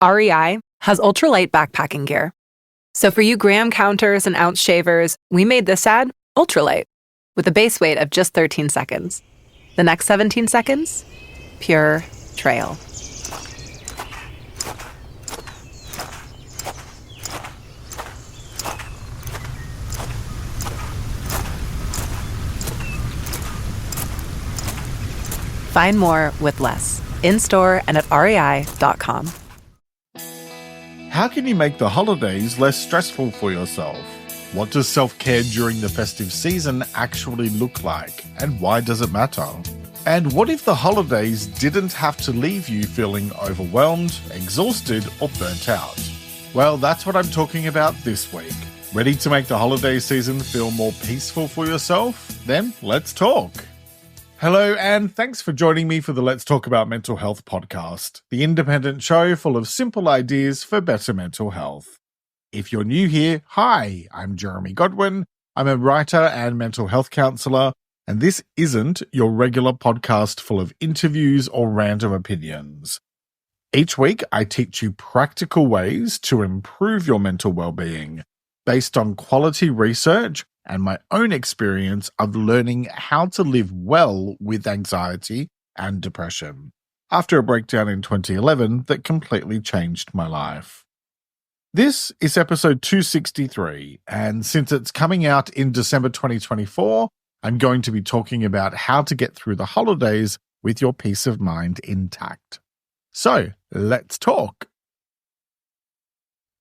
REI has ultralight backpacking gear. So for you gram counters and ounce shavers, we made this ad ultralight with a base weight of just 13 seconds. The next 17 seconds, pure trail. Find more with less in-store and at rei.com. How can you make the holidays less stressful for yourself? What does self-care during the festive season actually look like, and why does it matter? And what if the holidays didn't have to leave you feeling overwhelmed, exhausted, or burnt out? Well, that's what I'm talking about this week. Ready to make the holiday season feel more peaceful for yourself? Then let's talk. Hello, and thanks for joining me for the Let's Talk About Mental Health podcast, the independent show full of simple ideas for better mental health. If you're new here, hi, I'm Jeremy Godwin. I'm a writer and mental health counsellor, and this isn't your regular podcast full of interviews or random opinions. Each week, I teach you practical ways to improve your mental well-being based on quality research and my own experience of learning how to live well with anxiety and depression after a breakdown in 2011 that completely changed my life. This is episode 263, and since it's coming out in December 2024, I'm going to be talking about how to get through the holidays with your peace of mind intact. So, let's talk.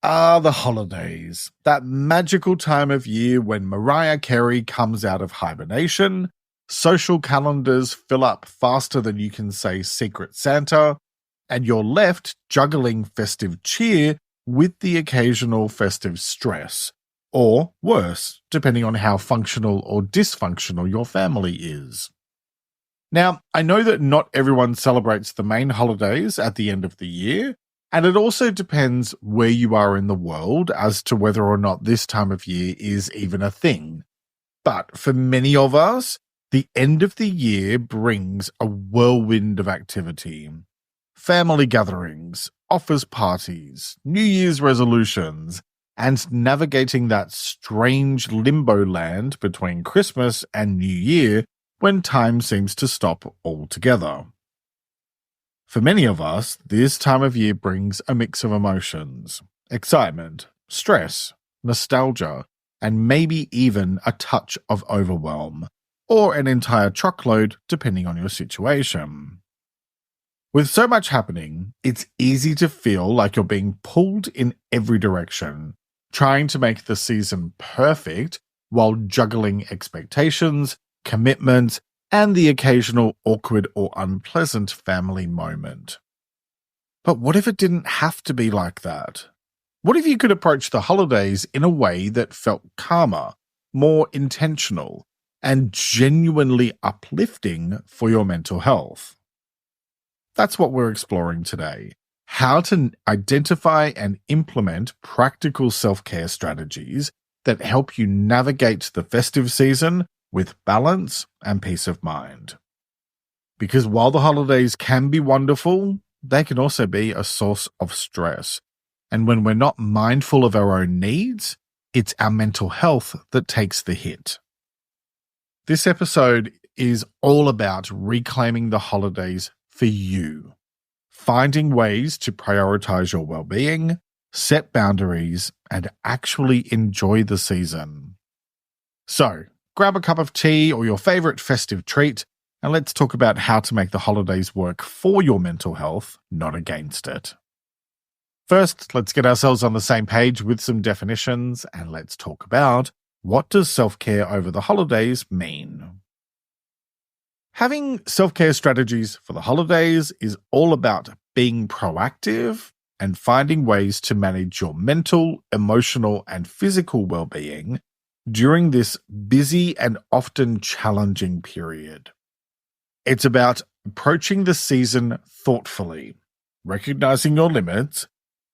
The holidays, that magical time of year when Mariah Carey comes out of hibernation, social calendars fill up faster than you can say Secret Santa, and you're left juggling festive cheer with the occasional festive stress, or worse, depending on how functional or dysfunctional your family is. Now, I know that not everyone celebrates the main holidays at the end of the year, and it also depends where you are in the world as to whether or not this time of year is even a thing. But for many of us, the end of the year brings a whirlwind of activity. Family gatherings, office parties, New Year's resolutions, and navigating that strange limbo land between Christmas and New Year when time seems to stop altogether. For many of us, this time of year brings a mix of emotions: excitement, stress, nostalgia, and maybe even a touch of overwhelm, or an entire truckload depending on your situation. With so much happening, it's easy to feel like you're being pulled in every direction, trying to make the season perfect while juggling expectations, commitments, and the occasional awkward or unpleasant family moment. But what if it didn't have to be like that? What if you could approach the holidays in a way that felt calmer, more intentional, and genuinely uplifting for your mental health? That's what we're exploring today. How to identify and implement practical self-care strategies that help you navigate the festive season with balance and peace of mind. Because while the holidays can be wonderful, they can also be a source of stress. And when we're not mindful of our own needs, it's our mental health that takes the hit. This episode is all about reclaiming the holidays for you, finding ways to prioritize your well-being, set boundaries, and actually enjoy the season. So, grab a cup of tea or your favorite festive treat, and let's talk about how to make the holidays work for your mental health, not against it. First, let's get ourselves on the same page with some definitions, and let's talk about what does self-care over the holidays mean. Having self-care strategies for the holidays is all about being proactive and finding ways to manage your mental, emotional, and physical well-being during this busy and often challenging period. It's about approaching the season thoughtfully, recognizing your limits,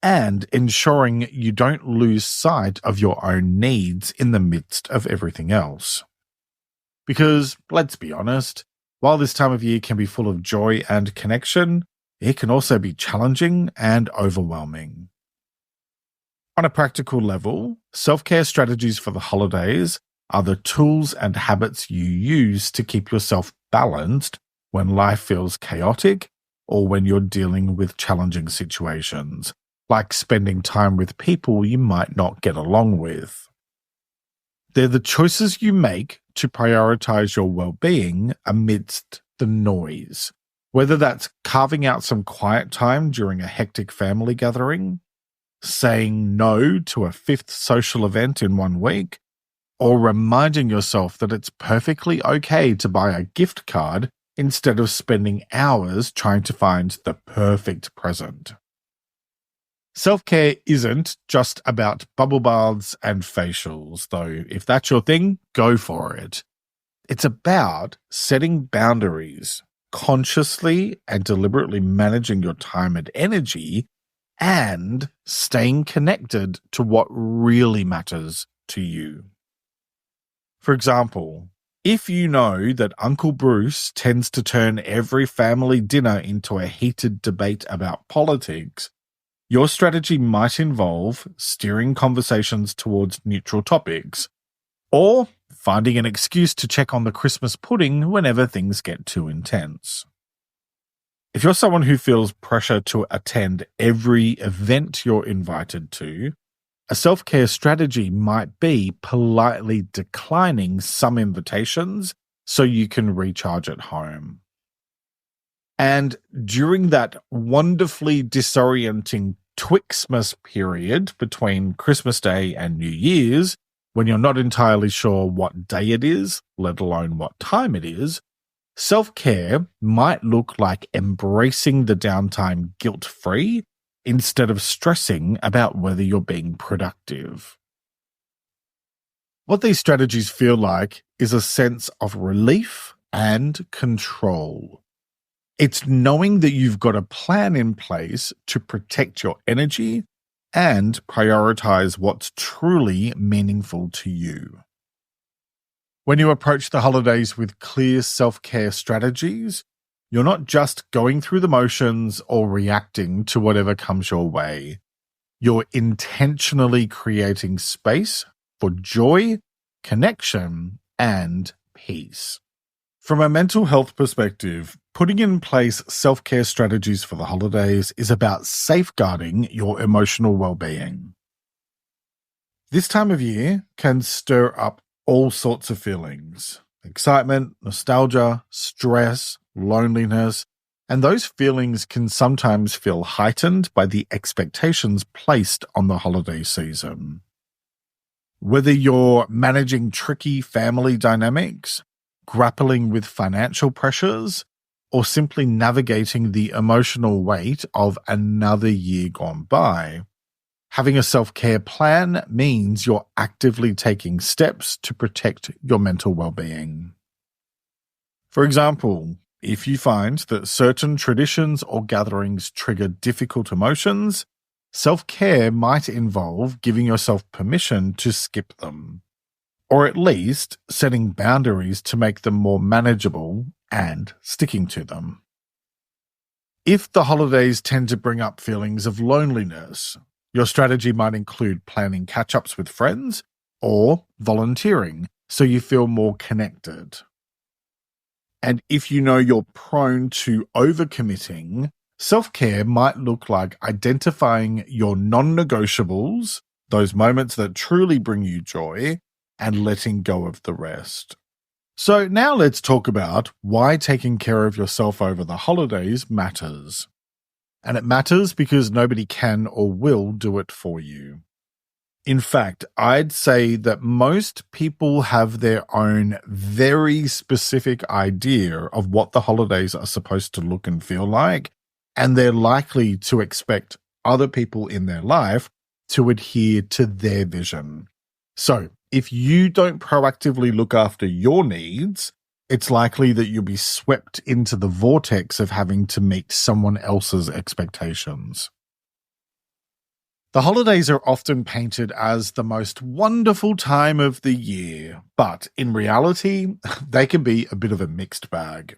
and ensuring you don't lose sight of your own needs in the midst of everything else. Because, let's be honest, while this time of year can be full of joy and connection, it can also be challenging and overwhelming. On a practical level, self-care strategies for the holidays are the tools and habits you use to keep yourself balanced when life feels chaotic or when you're dealing with challenging situations, like spending time with people you might not get along with. They're the choices you make to prioritize your well-being amidst the noise, whether that's carving out some quiet time during a hectic family gathering, saying no to a fifth social event in 1 week, or reminding yourself that it's perfectly okay to buy a gift card instead of spending hours trying to find the perfect present. Self-care isn't just about bubble baths and facials, though if that's your thing, go for it. It's about setting boundaries, consciously and deliberately managing your time and energy, and staying connected to what really matters to you. For example, if you know that Uncle Bruce tends to turn every family dinner into a heated debate about politics, your strategy might involve steering conversations towards neutral topics, or finding an excuse to check on the Christmas pudding whenever things get too intense. If you're someone who feels pressure to attend every event you're invited to, a self-care strategy might be politely declining some invitations so you can recharge at home. And during that wonderfully disorienting Twixmas period between Christmas Day and New Year's, when you're not entirely sure what day it is, let alone what time it is, self-care might look like embracing the downtime guilt-free instead of stressing about whether you're being productive. What these strategies feel like is a sense of relief and control. It's knowing that you've got a plan in place to protect your energy and prioritize what's truly meaningful to you. When you approach the holidays with clear self-care strategies, you're not just going through the motions or reacting to whatever comes your way. You're intentionally creating space for joy, connection, and peace. From a mental health perspective, putting in place self-care strategies for the holidays is about safeguarding your emotional well-being. This time of year can stir up all sorts of feelings: excitement, nostalgia, stress, loneliness, and those feelings can sometimes feel heightened by the expectations placed on the holiday season. Whether you're managing tricky family dynamics, grappling with financial pressures, or simply navigating the emotional weight of another year gone by, having a self-care plan means you're actively taking steps to protect your mental well-being. For example, if you find that certain traditions or gatherings trigger difficult emotions, self-care might involve giving yourself permission to skip them, or at least setting boundaries to make them more manageable and sticking to them. If the holidays tend to bring up feelings of loneliness, your strategy might include planning catch-ups with friends or volunteering so you feel more connected. And if you know you're prone to overcommitting, self-care might look like identifying your non-negotiables, those moments that truly bring you joy, and letting go of the rest. So now let's talk about why taking care of yourself over the holidays matters. And it matters because nobody can or will do it for you. In fact, I'd say that most people have their own very specific idea of what the holidays are supposed to look and feel like, and they're likely to expect other people in their life to adhere to their vision. So, if you don't proactively look after your needs, it's likely that you'll be swept into the vortex of having to meet someone else's expectations. The holidays are often painted as the most wonderful time of the year, but in reality, they can be a bit of a mixed bag.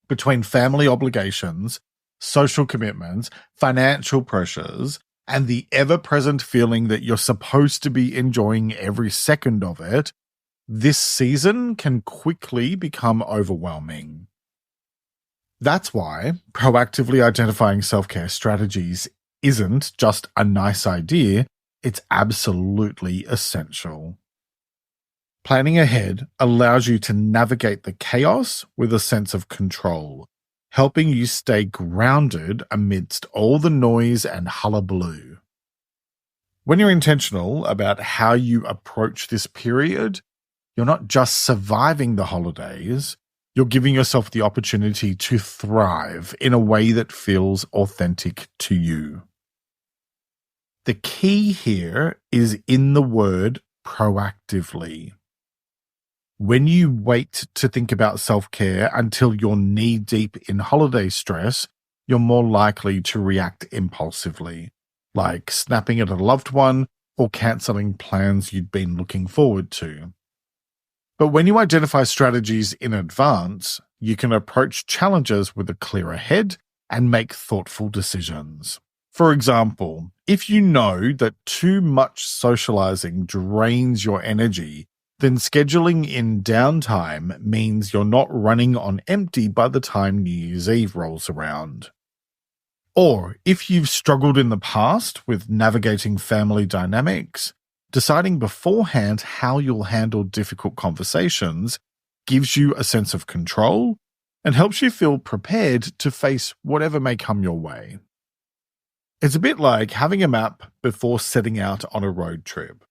Between family obligations, social commitments, financial pressures, and the ever-present feeling that you're supposed to be enjoying every second of it, this season can quickly become overwhelming. That's why proactively identifying self-care strategies isn't just a nice idea, it's absolutely essential. Planning ahead allows you to navigate the chaos with a sense of control, helping you stay grounded amidst all the noise and hullabaloo. When you're intentional about how you approach this period, you're not just surviving the holidays, you're giving yourself the opportunity to thrive in a way that feels authentic to you. The key here is in the word proactively. When you wait to think about self-care until you're knee-deep in holiday stress, you're more likely to react impulsively, like snapping at a loved one or cancelling plans you'd been looking forward to. But when you identify strategies in advance, you can approach challenges with a clearer head and make thoughtful decisions. For example, if you know that too much socializing drains your energy, then scheduling in downtime means you're not running on empty by the time New Year's Eve rolls around. Or if you've struggled in the past with navigating family dynamics, deciding beforehand how you'll handle difficult conversations gives you a sense of control and helps you feel prepared to face whatever may come your way. It's a bit like having a map before setting out on a road trip.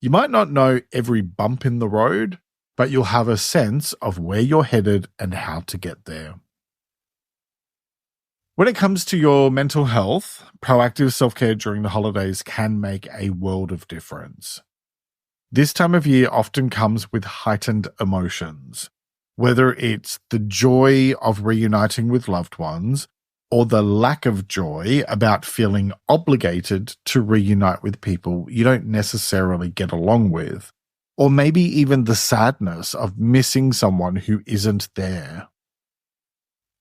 You might not know every bump in the road, but you'll have a sense of where you're headed and how to get there. When it comes to your mental health, proactive self-care during the holidays can make a world of difference. This time of year often comes with heightened emotions, whether it's the joy of reuniting with loved ones or the lack of joy about feeling obligated to reunite with people you don't necessarily get along with, or maybe even the sadness of missing someone who isn't there.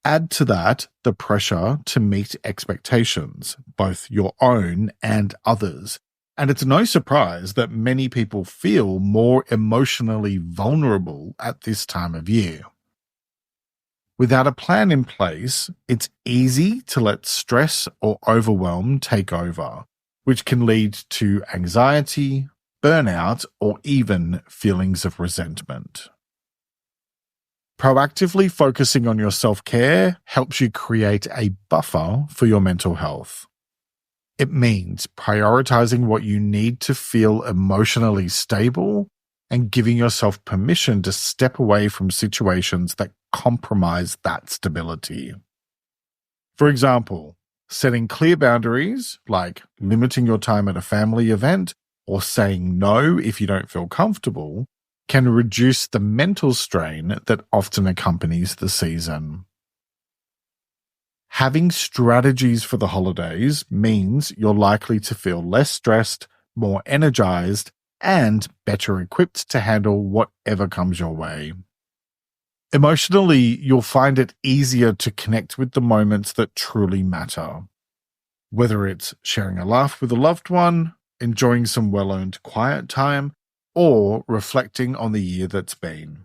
Add to that the pressure to meet expectations, both your own and others, and it's no surprise that many people feel more emotionally vulnerable at this time of year. Without a plan in place, it's easy to let stress or overwhelm take over, which can lead to anxiety, burnout, or even feelings of resentment. Proactively focusing on your self-care helps you create a buffer for your mental health. It means prioritizing what you need to feel emotionally stable and giving yourself permission to step away from situations that compromise that stability. For example, setting clear boundaries, like limiting your time at a family event or saying no if you don't feel comfortable, can reduce the mental strain that often accompanies the season. Having strategies for the holidays means you're likely to feel less stressed, more energized, and better equipped to handle whatever comes your way. Emotionally, you'll find it easier to connect with the moments that truly matter. Whether it's sharing a laugh with a loved one, enjoying some well-earned quiet time, or reflecting on the year that's been.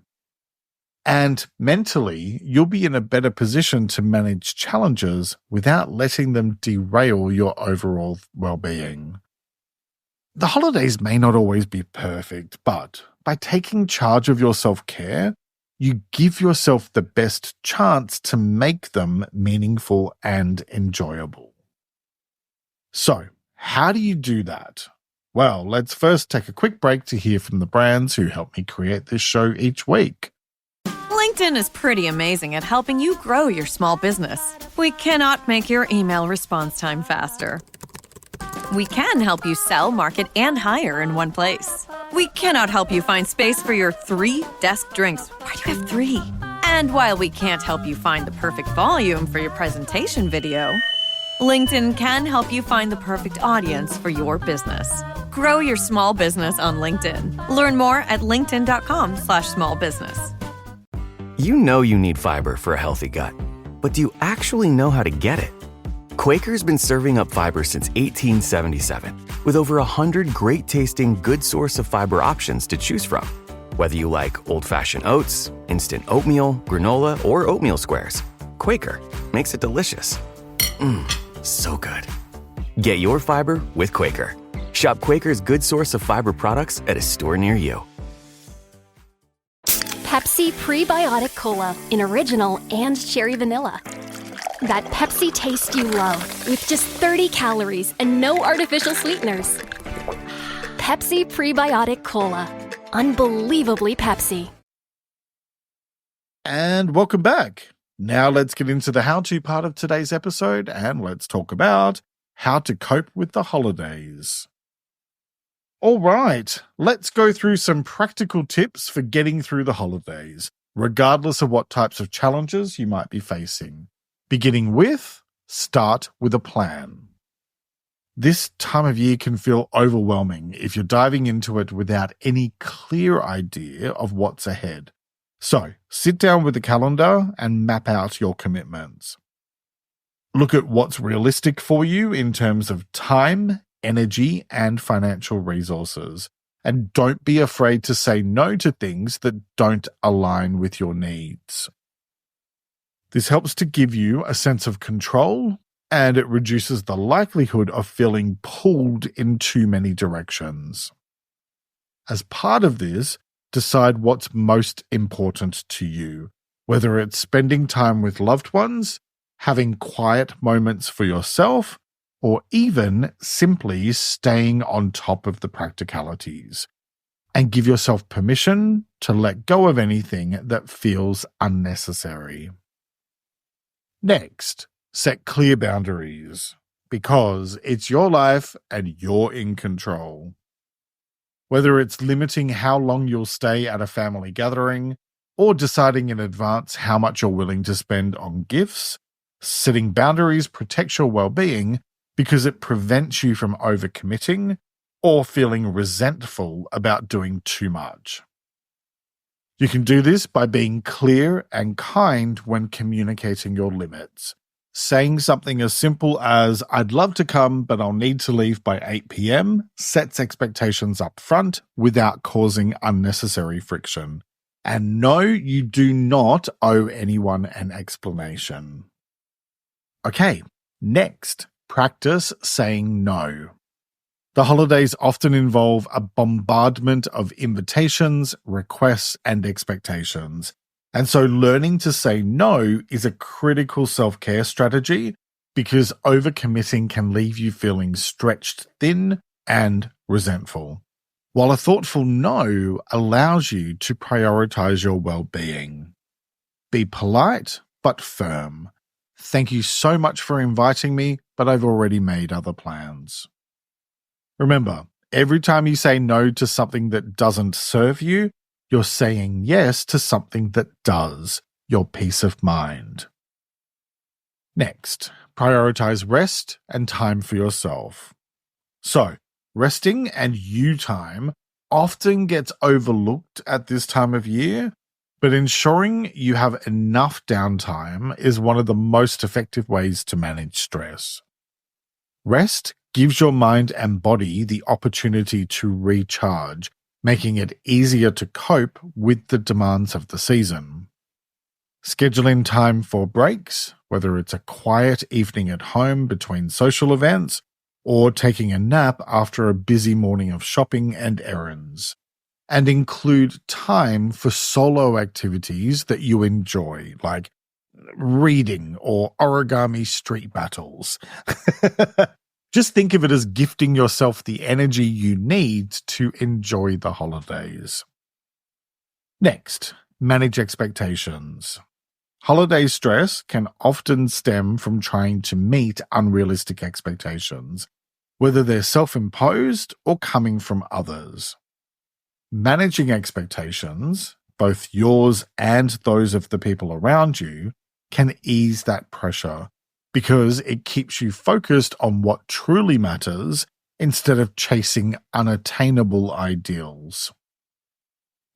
And mentally, you'll be in a better position to manage challenges without letting them derail your overall well-being. The holidays may not always be perfect, but by taking charge of your self-care, you give yourself the best chance to make them meaningful and enjoyable. So, how do you do that? Well, let's first take a quick break to hear from the brands who help me create this show each week. LinkedIn is pretty amazing at helping you grow your small business. We cannot make your email response time faster. We can help you sell, market, and hire in one place. We cannot help you find space for your 3 desk drinks. Why do you have 3? And while we can't help you find the perfect volume for your presentation video, LinkedIn can help you find the perfect audience for your business. Grow your small business on LinkedIn. Learn more at linkedin.com/smallbusiness. You know you need fiber for a healthy gut, but do you actually know how to get it? Quaker's been serving up fiber since 1877, with over 100 great-tasting, good source of fiber options to choose from. Whether you like old-fashioned oats, instant oatmeal, granola, or oatmeal squares, Quaker makes it delicious. So good. Get your fiber with Quaker. Shop Quaker's good source of fiber products at a store near you. Pepsi Prebiotic Cola in original and cherry vanilla. That Pepsi taste you love with just 30 calories and no artificial sweeteners. Pepsi Prebiotic Cola. Unbelievably Pepsi. And welcome back. Now let's get into the how-to part of today's episode and let's talk about how to cope with the holidays. All right, let's go through some practical tips for getting through the holidays, regardless of what types of challenges you might be facing. Beginning with, start with a plan. This time of year can feel overwhelming if you're diving into it without any clear idea of what's ahead. So, sit down with a calendar and map out your commitments. Look at what's realistic for you in terms of time, energy, and financial resources. And don't be afraid to say no to things that don't align with your needs. This helps to give you a sense of control, and it reduces the likelihood of feeling pulled in too many directions. As part of this, decide what's most important to you, whether it's spending time with loved ones, having quiet moments for yourself, or even simply staying on top of the practicalities. And give yourself permission to let go of anything that feels unnecessary. Next, set clear boundaries, because it's your life and you're in control. Whether it's limiting how long you'll stay at a family gathering, or deciding in advance how much you're willing to spend on gifts, setting boundaries protects your well-being because it prevents you from overcommitting or feeling resentful about doing too much. You can do this by being clear and kind when communicating your limits. Saying something as simple as, "I'd love to come, but I'll need to leave by 8 p.m. sets expectations up front without causing unnecessary friction. And no, you do not owe anyone an explanation. Okay, next, practice saying no. The holidays often involve a bombardment of invitations, requests, and expectations. And so learning to say no is a critical self-care strategy because overcommitting can leave you feeling stretched thin and resentful, while a thoughtful no allows you to prioritize your well-being. Be polite but firm. Thank you so much for inviting me, but I've already made other plans. Remember, every time you say no to something that doesn't serve you, you're saying yes to something that does, your peace of mind. Next, prioritize rest and time for yourself. So, resting and you time often gets overlooked at this time of year, but ensuring you have enough downtime is one of the most effective ways to manage stress. Rest gives your mind and body the opportunity to recharge, making it easier to cope with the demands of the season. Scheduling time for breaks, whether it's a quiet evening at home between social events or taking a nap after a busy morning of shopping and errands. And include time for solo activities that you enjoy, like reading or origami street battles. Just think of it as gifting yourself the energy you need to enjoy the holidays. Next, manage expectations. Holiday stress can often stem from trying to meet unrealistic expectations, whether they're self-imposed or coming from others. Managing expectations, both yours and those of the people around you, can ease that pressure because it keeps you focused on what truly matters instead of chasing unattainable ideals.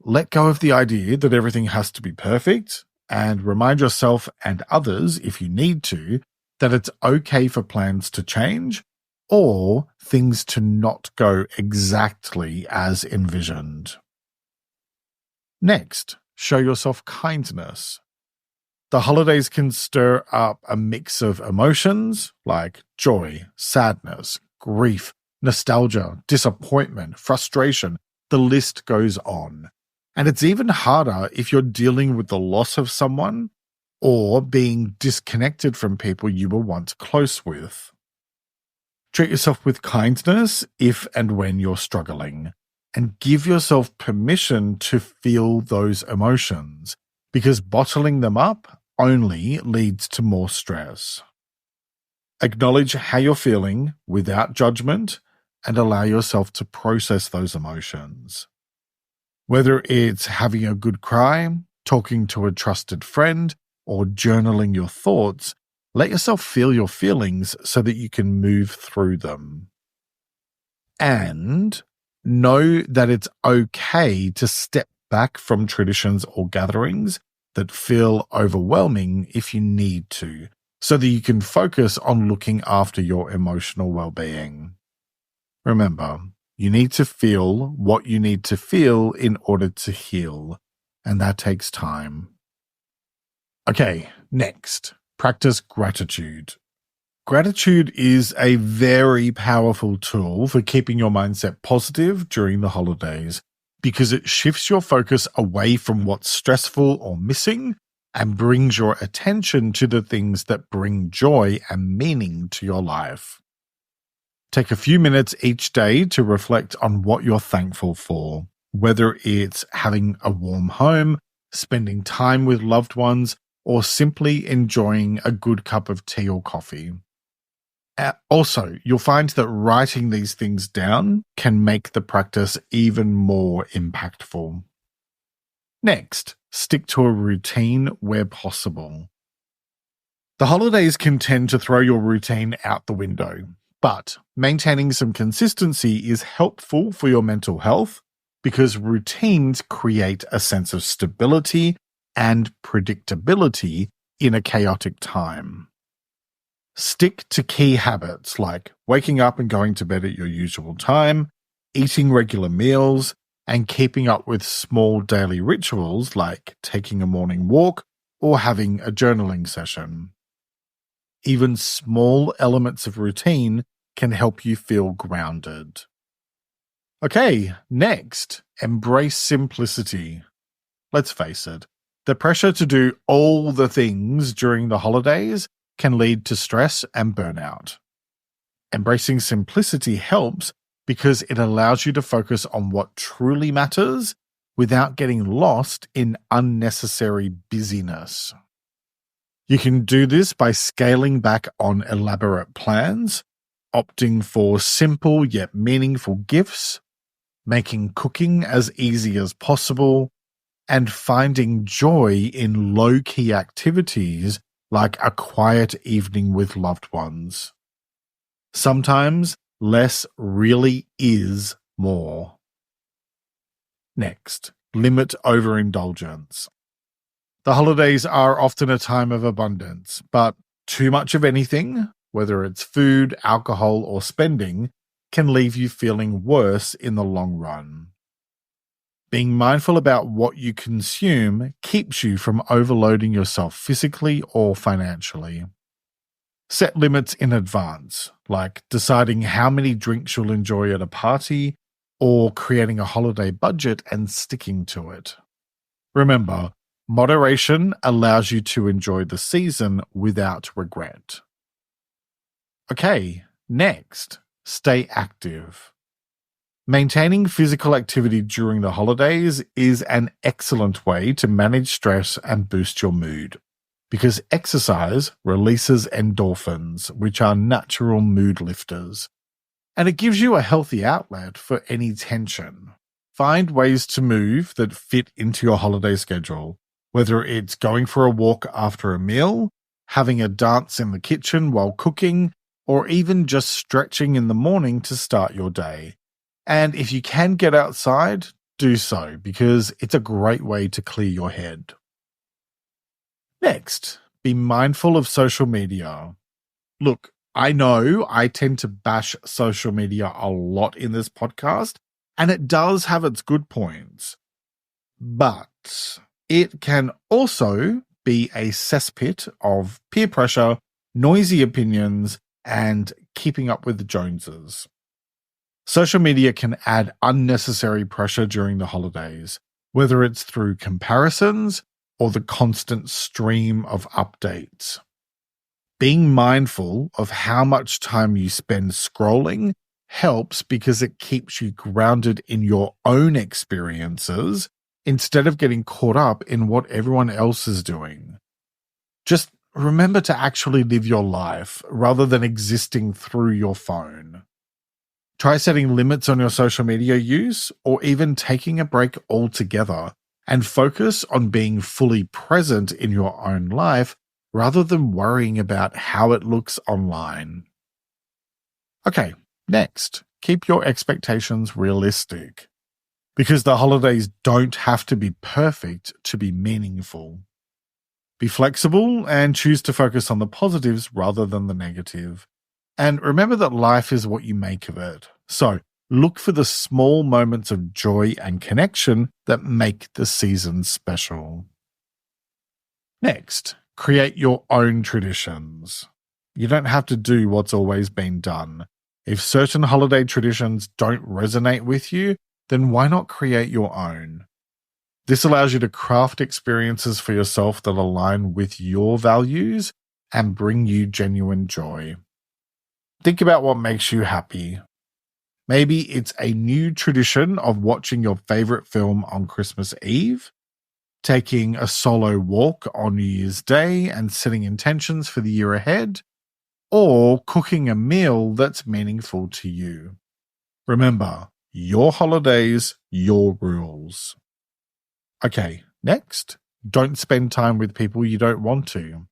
Let go of the idea that everything has to be perfect and remind yourself and others, if you need to, that it's okay for plans to change or things to not go exactly as envisioned. Next, show yourself kindness. The holidays can stir up a mix of emotions like joy, sadness, grief, nostalgia, disappointment, frustration. The list goes on. And it's even harder if you're dealing with the loss of someone or being disconnected from people you were once close with. Treat yourself with kindness if and when you're struggling, and give yourself permission to feel those emotions, because bottling them up only leads to more stress. Acknowledge how you're feeling without judgment and allow yourself to process those emotions. Whether it's having a good cry, talking to a trusted friend, or journaling your thoughts, let yourself feel your feelings so that you can move through them. And know that it's okay to step back from traditions or gatherings that feel overwhelming if you need to, so that you can focus on looking after your emotional well-being. Remember, you need to feel what you need to feel in order to heal, and that takes time. Okay, next, practice gratitude. Gratitude is a very powerful tool for keeping your mindset positive during the holidays because it shifts your focus away from what's stressful or missing and brings your attention to the things that bring joy and meaning to your life. Take a few minutes each day to reflect on what you're thankful for, whether it's having a warm home, spending time with loved ones, or simply enjoying a good cup of tea or coffee. Also, you'll find that writing these things down can make the practice even more impactful. Next, stick to a routine where possible. The holidays can tend to throw your routine out the window, but maintaining some consistency is helpful for your mental health because routines create a sense of stability and predictability in a chaotic time. Stick to key habits like waking up and going to bed at your usual time, eating regular meals, and keeping up with small daily rituals like taking a morning walk or having a journaling session. Even small elements of routine can help you feel grounded. Okay, next, embrace simplicity. Let's face it, the pressure to do all the things during the holidays can lead to stress and burnout. Embracing simplicity helps because it allows you to focus on what truly matters without getting lost in unnecessary busyness. You can do this by scaling back on elaborate plans, opting for simple yet meaningful gifts, making cooking as easy as possible, and finding joy in low-key activities like a quiet evening with loved ones. Sometimes less really is more. Next, limit overindulgence. The holidays are often a time of abundance, but too much of anything, whether it's food, alcohol, or spending, can leave you feeling worse in the long run. Being mindful about what you consume keeps you from overloading yourself physically or financially. Set limits in advance, like deciding how many drinks you'll enjoy at a party or creating a holiday budget and sticking to it. Remember, moderation allows you to enjoy the season without regret. Okay, next, stay active. Maintaining physical activity during the holidays is an excellent way to manage stress and boost your mood, because exercise releases endorphins, which are natural mood lifters, and it gives you a healthy outlet for any tension. Find ways to move that fit into your holiday schedule, whether it's going for a walk after a meal, having a dance in the kitchen while cooking, or even just stretching in the morning to start your day. And if you can get outside, do so, because it's a great way to clear your head. Next, be mindful of social media. Look, I know I tend to bash social media a lot in this podcast, and it does have its good points. But it can also be a cesspit of peer pressure, noisy opinions, and keeping up with the Joneses. Social media can add unnecessary pressure during the holidays, whether it's through comparisons or the constant stream of updates. Being mindful of how much time you spend scrolling helps because it keeps you grounded in your own experiences instead of getting caught up in what everyone else is doing. Just remember to actually live your life rather than existing through your phone. Try setting limits on your social media use or even taking a break altogether and focus on being fully present in your own life rather than worrying about how it looks online. Okay, next, keep your expectations realistic. Because the holidays don't have to be perfect to be meaningful. Be flexible and choose to focus on the positives rather than the negative. And remember that life is what you make of it. So look for the small moments of joy and connection that make the season special. Next, create your own traditions. You don't have to do what's always been done. If certain holiday traditions don't resonate with you, then why not create your own? This allows you to craft experiences for yourself that align with your values and bring you genuine joy. Think about what makes you happy. Maybe it's a new tradition of watching your favorite film on Christmas Eve, taking a solo walk on New Year's Day and setting intentions for the year ahead, or cooking a meal that's meaningful to you. Remember, your holidays, your rules. Okay, next, don't spend time with people you don't want to.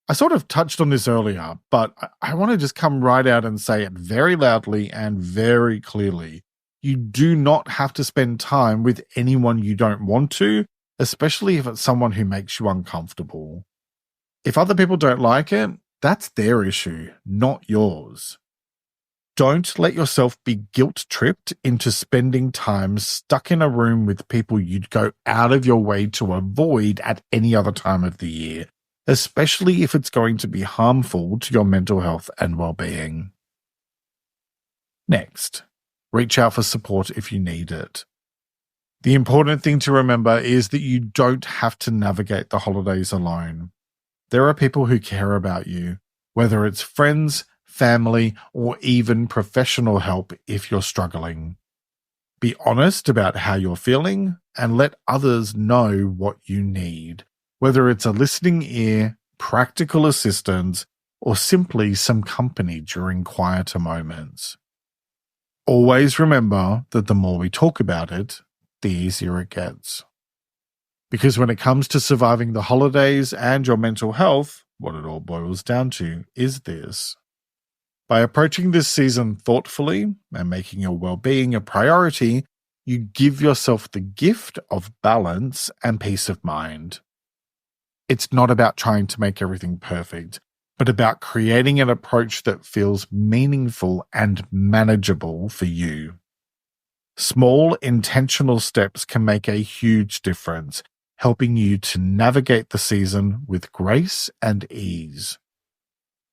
I sort of touched on this earlier, but I want to just come right out and say it very loudly and very clearly. You do not have to spend time with anyone you don't want to, especially if it's someone who makes you uncomfortable. If other people don't like it, that's their issue, not yours. Don't let yourself be guilt-tripped into spending time stuck in a room with people you'd go out of your way to avoid at any other time of the year, especially if it's going to be harmful to your mental health and well-being. Next, reach out for support if you need it. The important thing to remember is that you don't have to navigate the holidays alone. There are people who care about you, whether it's friends, family, or even professional help if you're struggling. Be honest about how you're feeling and let others know what you need, whether it's a listening ear, practical assistance, or simply some company during quieter moments. Always remember that the more we talk about it, the easier it gets. Because when it comes to surviving the holidays and your mental health, what it all boils down to is this. By approaching this season thoughtfully and making your well-being a priority, you give yourself the gift of balance and peace of mind. It's not about trying to make everything perfect, but about creating an approach that feels meaningful and manageable for you. Small, intentional steps can make a huge difference, helping you to navigate the season with grace and ease.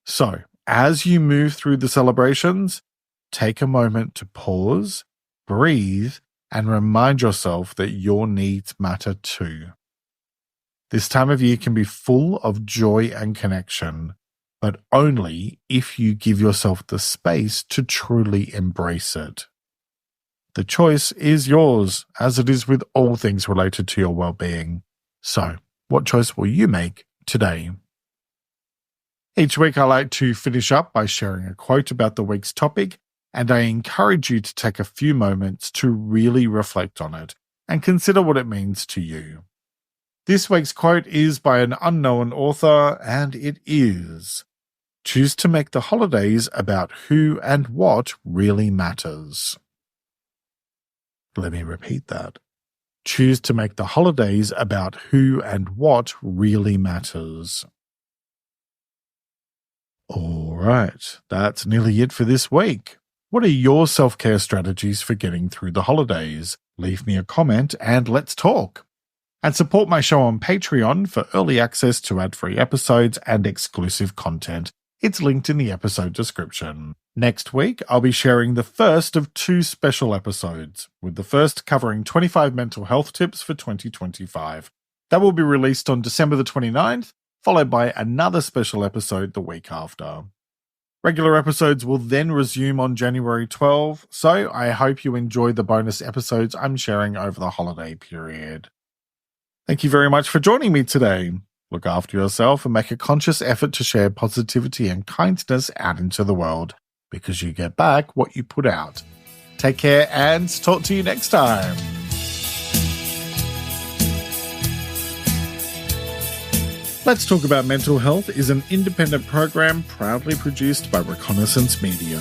So, as you move through the celebrations, take a moment to pause, breathe, and remind yourself that your needs matter too. This time of year can be full of joy and connection, but only if you give yourself the space to truly embrace it. The choice is yours, as it is with all things related to your well-being. So, what choice will you make today? Each week I like to finish up by sharing a quote about the week's topic, and I encourage you to take a few moments to really reflect on it and consider what it means to you. This week's quote is by an unknown author, and it is, "Choose to make the holidays about who and what really matters." Let me repeat that. Choose to make the holidays about who and what really matters. All right, that's nearly it for this week. What are your self-care strategies for getting through the holidays? Leave me a comment and let's talk. And support my show on Patreon for early access to ad-free episodes and exclusive content. It's linked in the episode description. Next week, I'll be sharing the first of 2 special episodes, with the first covering 25 mental health tips for 2025. That will be released on December the 29th, followed by another special episode the week after. Regular episodes will then resume on January 12, so I hope you enjoy the bonus episodes I'm sharing over the holiday period. Thank you very much for joining me today. Look after yourself and make a conscious effort to share positivity and kindness out into the world, because you get back what you put out. Take care and talk to you next time. Let's Talk About Mental Health is an independent program proudly produced by Reconnaissance Media.